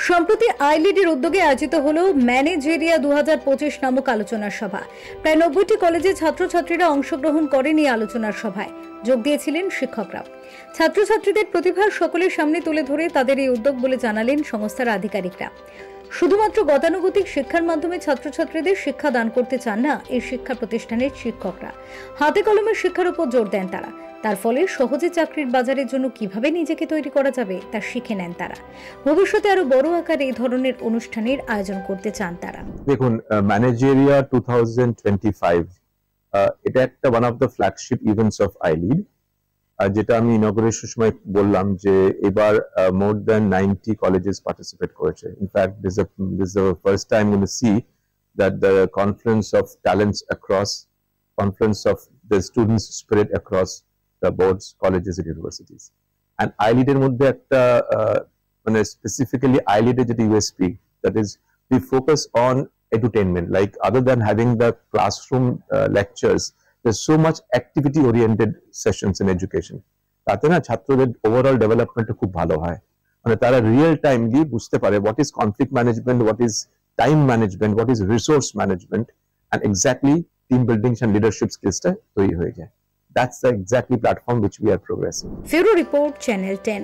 সম্প্রতি আইলিডের উদ্যোগে আয়োজিত হলো ম্যানেজেরিয়া 2025 নামক আলোচনা সভা। প্রায় 90টি কলেজের ছাত্রছাত্রীরা অংশগ্রহণ করেন এই আলোচনার সভায়। যোগ দিয়েছিলেন শিক্ষকরা। ছাত্রছাত্রীদের প্রতিভা সকলের সামনে তুলে ধরে তাদের এই উদ্যোগ বলে জানালেন সংস্থার আধিকারিকরা। শুধুমাত্র গতানুগতিক শিক্ষার মাধ্যমে ছাত্রছাত্রীদের শিক্ষা দান করতে চান না এই শিক্ষা প্রতিষ্ঠানের শিক্ষকরা। হাতে কলমের শিক্ষার উপর জোর দেন তারা। তার ফলে সহজে চাকরির বাজারের জন্য কিভাবে নিজেকে তৈরি করা যাবে তা শিখে নেন তারা। ভবিষ্যতে আরো বড় আকারে এই ধরনের অনুষ্ঠানের আয়োজন করতে চান তারা। দেখুন, ম্যানেজেরিয়া 2025 এটা একটা one of the flagship events of eyelid, যেটা আমি ইনঅগ্রেশন সময় বললাম যে এবার মোর দ্যান 90 কলেজেস পার্টিসিপেট করেছে। In fact this is the first time we see that the conference of talents across, conference of the students spirit across the boards, colleges and universities. And iLead এর মধ্যে একটা মানে specifically iLead এর যেটা USP, that is we focus on edutainment, like other than having the classroom lectures, there's so much activity oriented sessions in education. তাতে না ছাত্রদের overall development খুব ভালো হয়, মানে তারা রিয়েল টাইমলি বুঝতে পারে what is conflict management, what is time management, what is resource management, and exactly team building and leadership skills টা তৈরি হয়ে যায়। That's the exactly platform which we are progressing. Bureau Report, Channel 10.